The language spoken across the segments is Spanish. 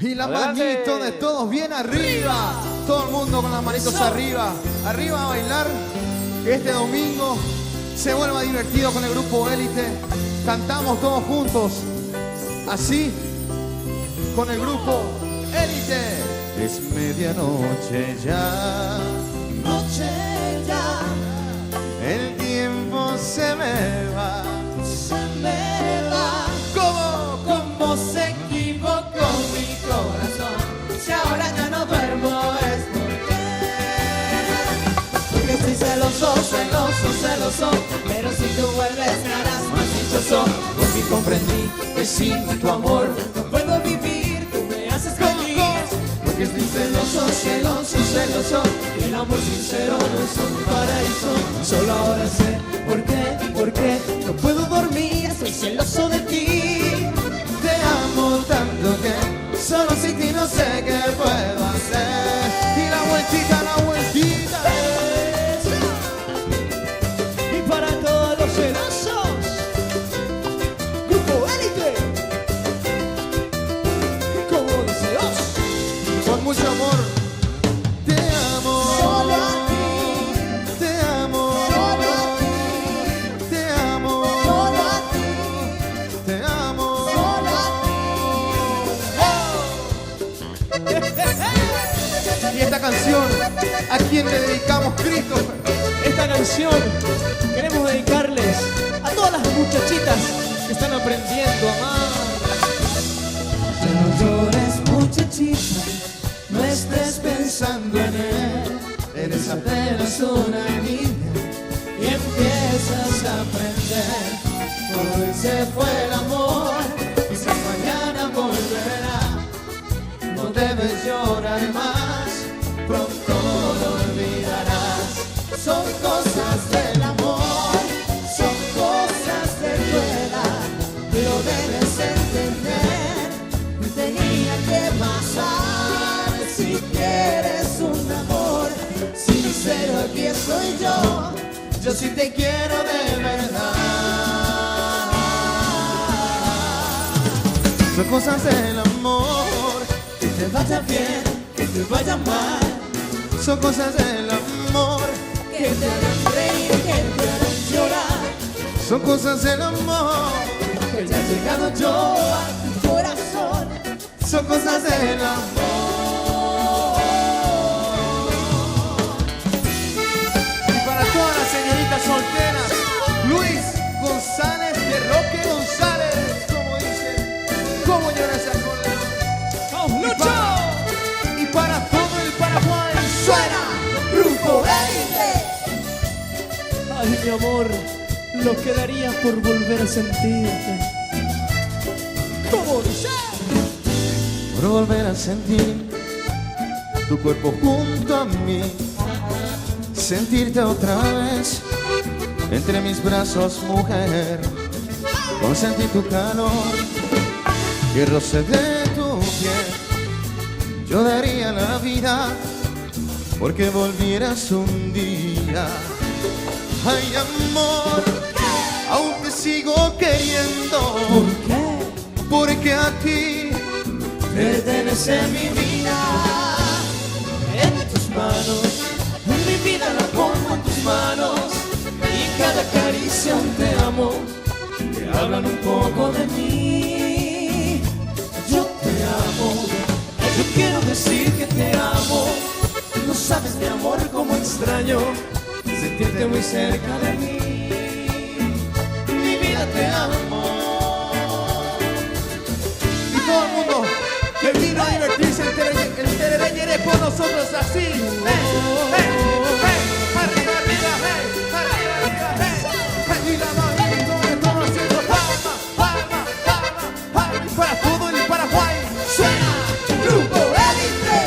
Y la Adelante. manito de todos bien arriba. Todo el mundo con las manitos arriba. Arriba a bailar. Que este domingo se vuelva divertido con el grupo Élite. Cantamos todos juntos. Así, con el grupo Élite. Es medianoche ya. Noche ya, El tiempo se me va. se me va. ¿Cómo? Se equivocó mi corazón. Si ahora ya no duermo es porque estoy celoso, celoso, celoso. Pero si tú vuelves me harás más dichoso. Por fin comprendí que sin tu amor no puedo vivir. Tú me haces feliz. Porque estoy celoso, celoso, celoso. Y el amor sincero no es un paraíso. Solo ahora sé por qué no puedo dormir. Estoy celoso de ti. Te amo tanto que solo sin ti no sé qué puedo hacer. Y la vueltita. Y para todos los celosos, Grupo Élite, como deseos, Con mucho amor. Te amo. solo a ti, Te amo. solo a ti, Te amo. solo a ti, Te amo. solo a ti. Y esta canción, ¿a quién le dedicamos, Christopher? Esta canción queremos dedicarles a todas las muchachitas que están aprendiendo a amar. No llores, muchachita, no estés pensando en él. Eres Apenas una niña y empiezas a aprender. Hoy se fue el amor, quizás mañana volverá. No debes llorar más, pronto lo olvidarás. Son cosas del amor, son cosas de tu edad. Lo debes entender, tenía que pasar. Si quieres un amor sincero, aquí estoy yo. Yo sí te quiero de verdad. Son cosas del amor. Que te vaya bien, que te vaya mal, Son cosas del amor. que te harán reír, que te harán llorar. Son cosas del amor. Que ya he llegado yo a tu corazón. Son cosas del amor. Y para todas las señoritas solteras, Luis González de Roque González, como dice, ¿cómo llora esa cola? ¡Vamos, Lucho! Y para todo el Paraguay, suena. Grupo Élite. Ay, mi amor, lo que daría por volver a sentirte. Como dice. Por volver a sentir tu cuerpo junto a mí, sentirte otra vez entre mis brazos, mujer, consentir tu calor y el roce de tu piel. Yo daría la vida porque volvieras un día. Ay, amor, aún te sigo queriendo. ¿Por qué? Porque a ti Pertenece mi vida en tus manos. Mi vida la pongo en tus manos. Y cada caricia un te amo. Te hablan un poco de mí. Yo te amo. Yo quiero decir que te amo. No sabes, mi amor, cómo extraño sentirte muy cerca de mí. Mi vida te amo. y todo el mundo que vino a divertirse el Terereñere por nosotros así. Arriba, arriba, arriba, arriba, y la manito de todos haciendo palma, palma, palma, palma. Y para todo el Paraguay, Suena Grupo Élite.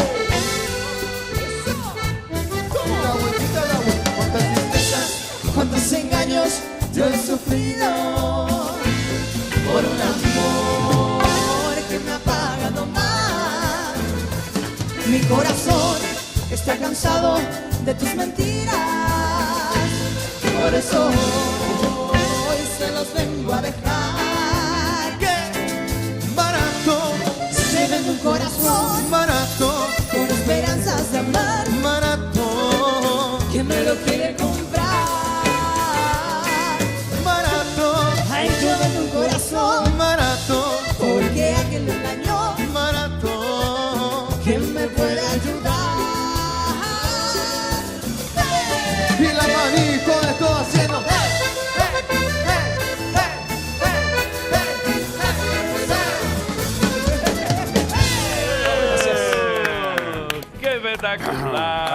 la vueltita, la vuelta. Cuántas tristezas, Cuántos engaños yo he sufrido por un amor que me ha pagado mal. Mi corazón está cansado de tus mentiras. Por eso hoy se los vengo a dejar. qué barato. Se vende un corazón ayudar. Y la manito de todo haciendo. ¡Qué espectacular!